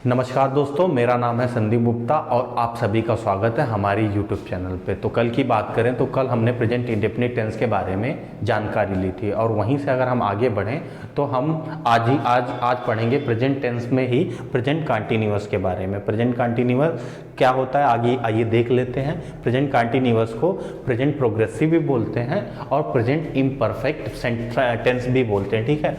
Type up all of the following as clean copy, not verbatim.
नमस्कार दोस्तों, मेरा नाम है संदीप गुप्ता और आप सभी का स्वागत है हमारी यूट्यूब चैनल पे। तो कल की बात करें तो कल हमने प्रेजेंट इंडेफिनिट टेंस के बारे में जानकारी ली थी और वहीं से अगर हम आगे बढ़ें तो हम आज पढ़ेंगे प्रेजेंट टेंस में ही प्रेजेंट कंटीन्यूअस के बारे में। प्रेजेंट कंटीन्यूअस क्या होता है आगे आइए देख लेते हैं। प्रेजेंट कंटीन्यूअस को प्रेजेंट प्रोग्रेसिव भी बोलते हैं और प्रेजेंट इम्परफेक्ट टेंस भी बोलते हैं। ठीक है,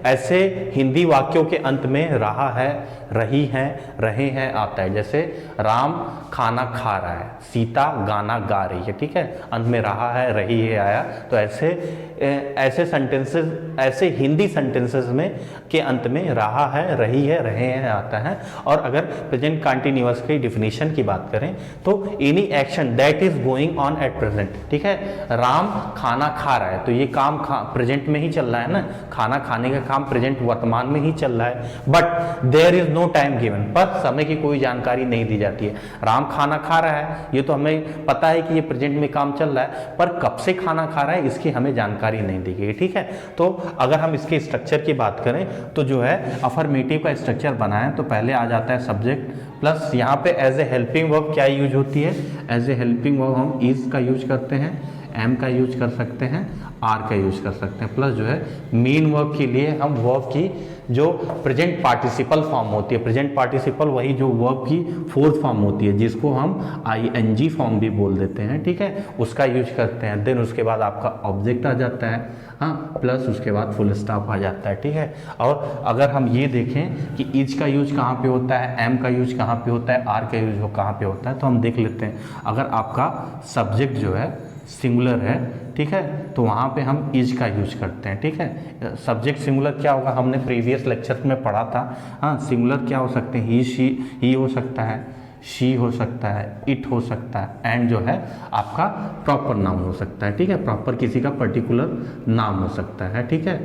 ऐसे हिंदी वाक्यों के अंत में रहा है, रही है, रहे हैं आता है। जैसे राम खाना खा रहा है, सीता गाना गा रही है। ठीक है, अंत में रहा है, रही है आया। तो ऐसे सेंटेंसेस, ऐसे हिंदी सेंटेंसेस में के अंत में रहा है, रही है, रहे हैं आता है। और अगर प्रेजेंट कंटीन्यूअस की डिफिनीशन की बात करें तो any action that is going on at present. ठीक है, राम खाना खा रहा है तो ये काम प्रेजेंट में ही चल रहा है ना, खाना खाने का काम प्रेजेंट वर्तमान में ही चल रहा है। But there is no time given, पर समय की कोई जानकारी नहीं दी जाती है। राम खाना खा रहा है ये तो हमें पता है कि ये प्रेजेंट में काम चल रहा है, पर कब से खाना खा रहा है इसकी हमें जानकारी नहीं दी गई। ठीक है, तो अगर हम इसके स्ट्रक्चर की बात करें तो जो है अफर्मेटिव का स्ट्रक्चर बनाएं तो पहले आ जाता है सब्जेक्ट प्लस यहाँ पे एज ए हेल्पिंग वर्ब क्या यूज होती है। एज ए हेल्पिंग वर्ब हम इज का यूज करते हैं, एम का यूज कर सकते हैं, आर का यूज कर सकते हैं। प्लस जो है मेन वर्ब के लिए हम वर्ब की जो प्रेजेंट पार्टिसिपल फॉर्म होती है, प्रेजेंट पार्टिसिपल वही जो वर्ब की फोर्थ फॉर्म होती है जिसको हम आईएनजी फॉर्म भी बोल देते हैं। ठीक है, उसका यूज करते हैं। देन उसके बाद आपका ऑब्जेक्ट आ जाता है, हाँ, प्लस उसके बाद फुल स्टॉप आ जाता है। ठीक है, और अगर हम ये देखें कि इज का यूज कहाँ पे होता है, एम का यूज कहाँ पे होता है, आर का यूज कहाँ पे होता है, तो हम देख लेते हैं। अगर आपका सब्जेक्ट जो है सिंगुलर है, ठीक है, तो वहाँ पे हम इज का यूज करते हैं। ठीक है, सब्जेक्ट सिंगुलर क्या होगा हमने प्रीवियस लेक्चर में पढ़ा था। हाँ, सिंगुलर क्या हो सकते हैं, ही, शी, ही हो सकता है, शी हो सकता है, इट हो सकता है, एंड जो है आपका प्रॉपर नाउन हो सकता है। ठीक है, प्रॉपर किसी का पर्टिकुलर नाम हो सकता है। ठीक है,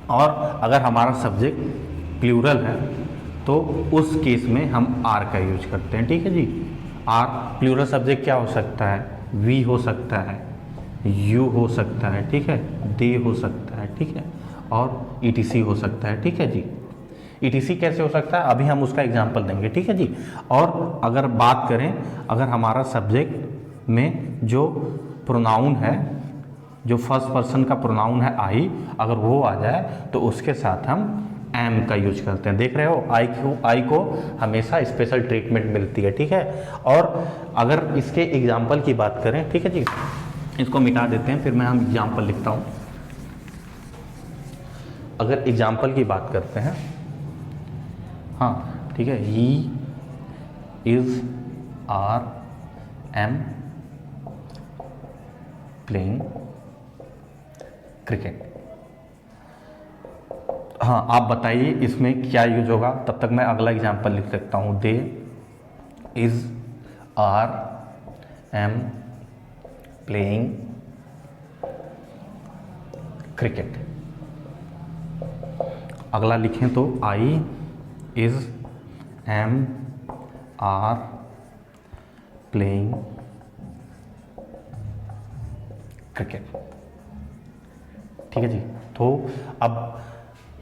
और अगर हमारा सब्जेक्ट प्लूरल है तो उस केस में हम आर का यूज करते हैं। ठीक है जी, आर प्लूरल सब्जेक्ट क्या हो सकता है, वी हो सकता है, यू हो सकता है, ठीक है, दे हो सकता है, ठीक है, और ईटीसी हो सकता है। ठीक है जी, ईटीसी कैसे हो सकता है अभी हम उसका एग्जांपल देंगे। ठीक है जी, और अगर बात करें अगर हमारा सब्जेक्ट में जो प्रोनाउन है, जो फर्स्ट पर्सन का प्रोनाउन है आई, अगर वो आ जाए तो उसके साथ हम एम का यूज करते हैं। देख रहे हो आई को हमेशा स्पेशल ट्रीटमेंट मिलती है। ठीक है, और अगर इसके एग्जाम्पल की बात करें, ठीक है जी, इसको मिटा देते हैं फिर मैं हम एग्जाम्पल लिखता हूँ। अगर एग्जाम्पल की बात करते हैं, हाँ ठीक है, ही is are am playing cricket. हाँ, आप बताइए इसमें क्या यूज होगा, तब तक मैं अगला एग्जाम्पल लिख सकता हूँ। They is are am playing cricket. अगला लिखें तो I is am are playing cricket. ठीक है जी, तो अब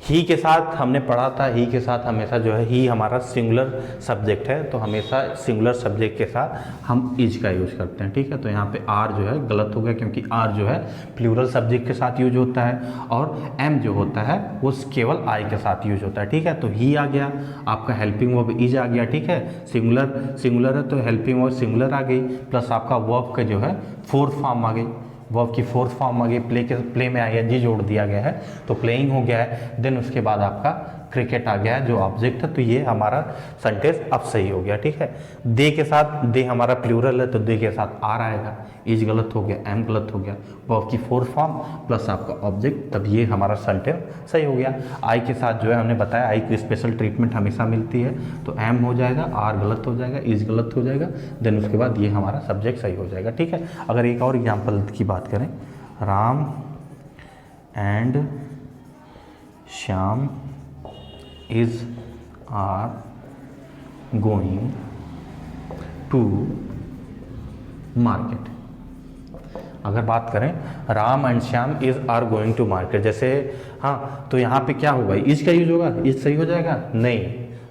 ही के साथ हमने पढ़ा था, ही के साथ हमेशा जो है ही हमारा सिंगुलर सब्जेक्ट है तो हमेशा सिंगुलर सब्जेक्ट के साथ हम इज का यूज करते हैं। ठीक है, तो यहाँ पे आर जो है गलत हो गया क्योंकि आर जो है प्लूरल सब्जेक्ट के साथ यूज होता है और एम जो होता है वो केवल आई के साथ यूज होता है। ठीक है, तो ही आ गया, आपका हेल्पिंग वर्ब इज आ गया। ठीक है, सिंगुलर है तो हेल्पिंग वर्ब सिंगुलर आ गई, प्लस आपका वर्ब का जो है फोर्थ फॉर्म आ गई, वर्ब की फोर्थ फॉर्म आ गई, प्ले में आईएनजी जोड़ दिया गया है तो प्लेइंग हो गया है। देन उसके बाद आपका क्रिकेट आ गया है जो ऑब्जेक्ट है, तो ये हमारा सेंटेंस अब सही हो गया। ठीक है, दे के साथ, दे हमारा प्लूरल है तो दे के साथ आर आएगा, इज गलत हो गया, एम गलत हो गया, वर्ब की फोर्थ फॉर्म प्लस आपका ऑब्जेक्ट, तब ये हमारा सेंटेंस सही हो गया। आई के साथ जो है हमने बताया आई की स्पेशल ट्रीटमेंट हमेशा मिलती है तो एम हो जाएगा, आर गलत हो जाएगा, इज गलत हो जाएगा, देन उसके बाद ये हमारा सब्जेक्ट सही हो जाएगा। ठीक है, अगर एक और एग्जाम्पल की बात करें, Ram and Shyam is are going to market. अगर बात करें Ram and Shyam is are going to market, जैसे हाँ, तो यहाँ पे क्या होगा, इज का यूज होगा, इज सही हो जाएगा नहीं,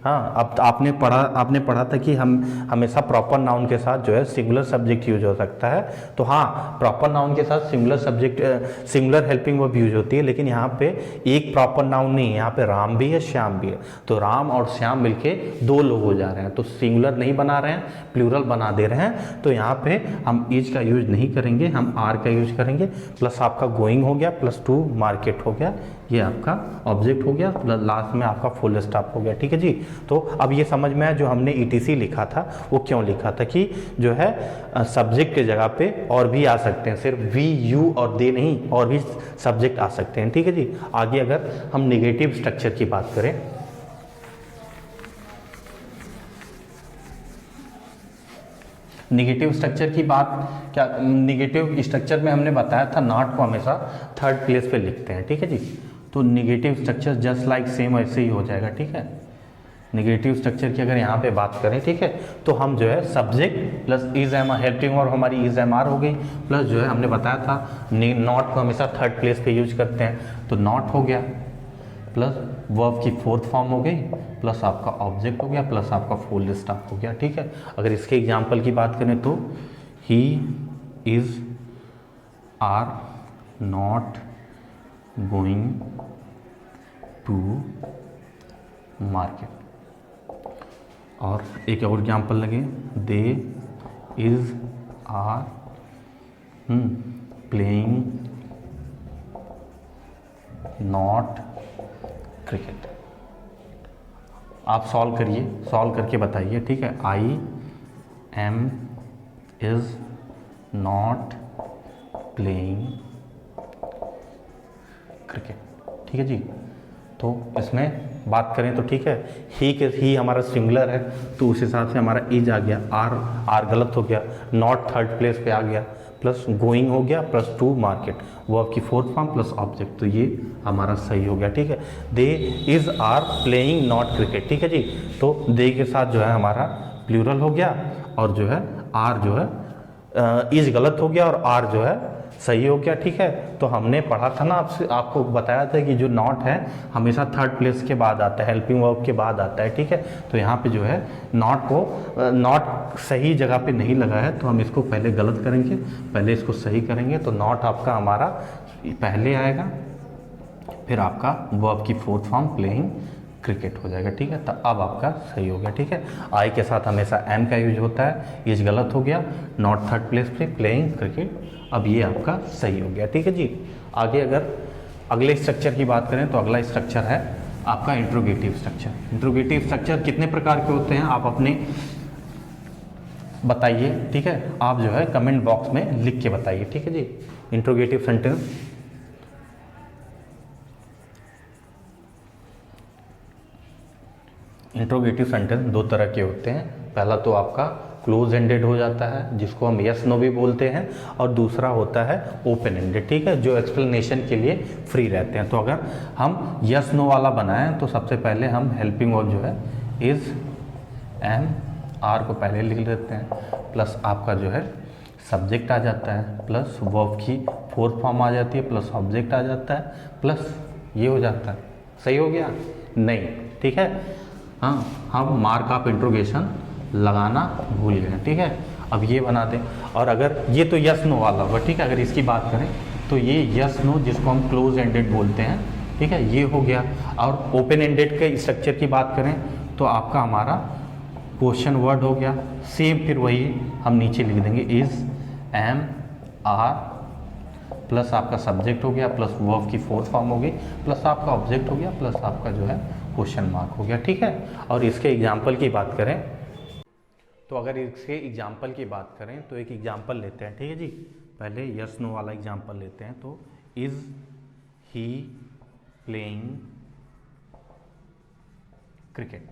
हाँ, अब आपने पढ़ा था कि हम हमेशा प्रॉपर नाउन के साथ जो है सिंगुलर सब्जेक्ट यूज हो सकता है। तो हाँ, प्रॉपर नाउन के साथ सिंगुलर हेल्पिंग वर्ब यूज होती है, लेकिन यहाँ पे एक प्रॉपर नाउन नहीं है, यहाँ पे राम भी है, श्याम भी है। तो राम और श्याम मिलके दो लोग हो जा रहे हैं, तो सिंगुलर नहीं बना रहे हैं, प्लूरल बना दे रहे हैं। तो यहाँ पे हम इज का यूज नहीं करेंगे, हम आर का यूज करेंगे। प्लस आपका गोइंग हो गया, प्लस टू मार्केट हो गया, ये आपका ऑब्जेक्ट हो गया, लास्ट में आपका फुल स्टॉप हो गया। ठीक है जी। तो अब ये समझ में आया जो हमने ईटीसी लिखा था वो क्यों लिखा था, कि जो है सब्जेक्ट के जगह पे और भी आ सकते हैं, सिर्फ वी यू और दे नहीं, और भी सब्जेक्ट आ सकते हैं। ठीक है जी। आगे अगर हम नेगेटिव स्ट्रक्चर की बात करें, नेगेटिव स्ट्रक्चर की बात, क्या नेगेटिव स्ट्रक्चर में हमने बताया था नॉट को हमेशा थर्ड प्लेस पे लिखते हैं। ठीक है जी। तो negative structure just like same ऐसे ही हो जाएगा। ठीक है। नेगेटिव स्ट्रक्चर की अगर यहाँ पे बात करें, ठीक है, तो हम जो है subject plus is am helping और हमारी इज एम आर हो गई, प्लस जो है हमने बताया था नॉट को हमेशा थर्ड प्लेस पे यूज करते हैं, तो नॉट हो गया, प्लस वर्ब की फोर्थ फॉर्म हो गई, प्लस आपका ऑब्जेक्ट हो गया, प्लस आपका फुल स्टॉप हो गया। ठीक है। अगर इसके एग्जाम्पल की बात करें तो he is are not going to market. और एक और एग्जाम्पल लगे, they is are playing not cricket. आप सॉल्व करिए, सॉल्व करके बताइए। ठीक है। I am is not playing cricket. ठीक है जी। तो इसमें बात करें तो ठीक है, ही हमारा सिंगुलर है, तो उस हिसाब से हमारा इज आ गया, आर गलत हो गया, नॉट थर्ड प्लेस पे आ गया, प्लस गोइंग हो गया, प्लस टू मार्केट, वर्ब की फोर्थ फॉर्म प्लस ऑब्जेक्ट, तो ये हमारा सही हो गया। ठीक है। They is are playing not cricket. ठीक है जी। तो दे के साथ जो है हमारा प्लूरल हो गया, और जो है आर जो है इज गलत हो गया और आर जो है सही हो गया। ठीक है। तो हमने पढ़ा था ना, आपको बताया था कि जो नॉट है हमेशा थर्ड प्लेस के बाद आता है, हेल्पिंग वर्ब के बाद आता है। ठीक है। तो यहाँ पे जो है नॉट सही जगह पे नहीं लगा है, तो हम इसको पहले गलत करेंगे, पहले इसको सही करेंगे। तो नॉट आपका हमारा पहले आएगा, फिर आपका वर्ब की फोर्थ फॉर्म प्लेइंग क्रिकेट हो जाएगा। ठीक है। तो अब आपका सही हो गया। ठीक है। आई के साथ हमेशा एम का यूज होता है, इज गलत हो गया, नॉट थर्ड प्लेस पे, प्लेइंग क्रिकेट, अब ये आपका सही हो गया। ठीक है जी। आगे अगर अगले स्ट्रक्चर की बात करें तो अगला स्ट्रक्चर है आपका इंट्रोगेटिव स्ट्रक्चर। इंट्रोगेटिव स्ट्रक्चर कितने प्रकार के होते हैं आप अपने बताइए। ठीक है। आप जो है कमेंट बॉक्स में लिख के बताइए। ठीक है जी। इंट्रोगेटिव सेंटेंस इंट्रोगेटिव सेंटेंस दो तरह के होते हैं। पहला तो आपका क्लोज एंडेड हो जाता है, जिसको हम यस नो भी बोलते हैं, और दूसरा होता है ओपन एंडेड। ठीक है। जो एक्सप्लेनेशन के लिए फ्री रहते हैं। तो अगर हम यस नो वाला बनाएं तो सबसे पहले हम हेल्पिंग वर्ब जो है इज एम आर को पहले लिख देते हैं, प्लस आपका जो है सब्जेक्ट आ जाता है, प्लस वर्ब की फोर्थ फॉर्म आ जाती है, प्लस ऑब्जेक्ट आ जाता है, प्लस ये हो जाता है। सही हो गया? नहीं। ठीक है। हाँ, हम मार्क ऑफ इंट्रोगेशन लगाना भूल गए। ठीक है। अब ये बना दें, और अगर ये तो यस नो वाला होगा। ठीक है। अगर इसकी बात करें तो ये यस नो, जिसको हम क्लोज एंडेड बोलते हैं, ठीक है, ये हो गया। और ओपन एंडेड के स्ट्रक्चर की बात करें तो आपका हमारा क्वेश्चन वर्ड हो गया, सेम फिर वही हम नीचे लिख देंगे इज एम आर, प्लस आपका सब्जेक्ट हो गया, प्लस वर्ब की फोर्थ फॉर्म हो गई, प्लस आपका ऑब्जेक्ट हो गया, प्लस आपका जो है क्वेश्चन मार्क हो गया। ठीक है। और इसके एग्जाम्पल की बात करें तो अगर इसके एग्जाम्पल की बात करें तो एक एग्जाम्पल लेते हैं। ठीक है जी। पहले यस नो वाला एग्जाम्पल लेते हैं। तो इज ही प्लेइंग क्रिकेट,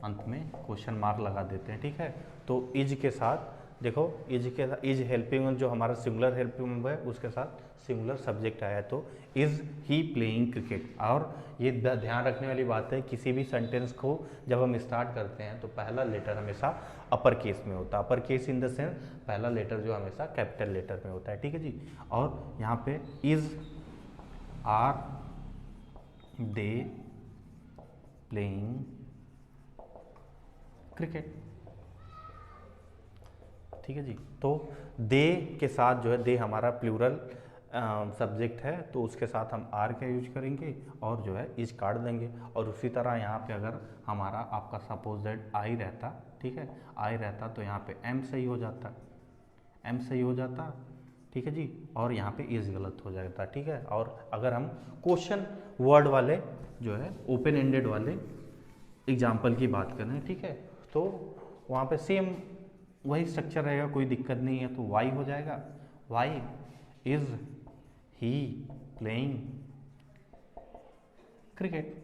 अंत में क्वेश्चन मार्क लगा देते हैं। ठीक है। तो इज के साथ देखो, इज हेल्पिंग जो हमारा सिंगुलर हेल्पिंग है उसके साथ सिंगुलर सब्जेक्ट आया, तो इज ही प्लेइंग क्रिकेट। और ये ध्यान रखने वाली बात है, किसी भी सेंटेंस को जब हम स्टार्ट करते हैं तो पहला लेटर हमेशा अपर केस में होता है। Upper case in the sense पहला लेटर जो हमेशा कैपिटल लेटर में होता है। ठीक है जी। और यहाँ पे is are they playing cricket. ठीक है जी। तो दे के साथ जो है, दे हमारा प्लूरल सब्जेक्ट है, तो उसके साथ हम आर का यूज करेंगे और जो है इज काट देंगे। और उसी तरह यहाँ पे अगर हमारा आपका सपोज दैट आई रहता, ठीक है, आई रहता तो यहाँ पे एम सही हो जाता, एम सही हो जाता, ठीक है जी, और यहाँ पे इज गलत हो जाता, ठीक है। और अगर हम क्वेश्चन वर्ड वाले जो है ओपन एंडेड वाले एग्जाम्पल की बात करें, ठीक है, तो वहाँ पे सेम वही स्ट्रक्चर रहेगा, कोई दिक्कत नहीं है। तो वाई हो जाएगा, Y is he playing cricket.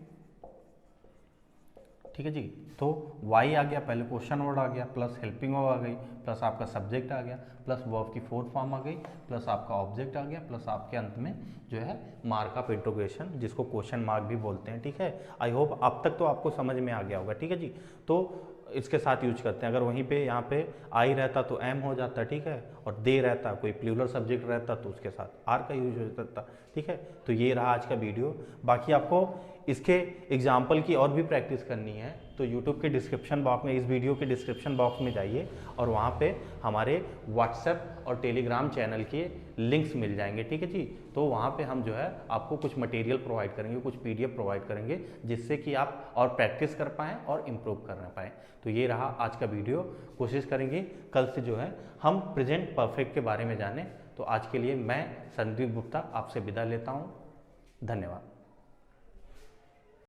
ठीक है जी। तो वाई आ गया, पहले क्वेश्चन वर्ड आ गया, प्लस हेल्पिंग वर्ब आ गई, प्लस आपका सब्जेक्ट आ गया, प्लस वर्ब की फोर्थ फॉर्म आ गई, प्लस आपका ऑब्जेक्ट आ गया, प्लस आपके अंत में जो है मार्क ऑफ इंट्रोगेशन, जिसको क्वेश्चन मार्क भी बोलते हैं। ठीक है, आई होप अब तक तो आपको समझ में आ गया होगा। ठीक है जी। तो इसके साथ यूज करते हैं। अगर वहीं पे यहाँ पे आई रहता तो एम हो जाता, ठीक है, और दे रहता, कोई प्लूरल सब्जेक्ट रहता तो उसके साथ आर का यूज हो जाता। ठीक है, तो ये रहा आज का वीडियो। बाकी आपको इसके एग्जाम्पल की और भी प्रैक्टिस करनी है तो यूट्यूब के डिस्क्रिप्शन बॉक्स में, इस वीडियो के डिस्क्रिप्शन बॉक्स में जाइए और वहाँ पे हमारे व्हाट्सएप और टेलीग्राम चैनल के लिंक्स मिल जाएंगे। ठीक है जी। तो वहाँ पे हम जो है आपको कुछ मटेरियल प्रोवाइड करेंगे, कुछ पीडीएफ प्रोवाइड करेंगे, जिससे कि आप और प्रैक्टिस कर पाएँ और इम्प्रूव कर पाएँ। तो ये रहा आज का वीडियो। कोशिश करेंगे कल से जो है हम प्रेजेंट परफेक्ट के बारे में जानें। तो आज के लिए मैं संदीप गुप्ता आपसे विदा लेता हूँ। धन्यवाद।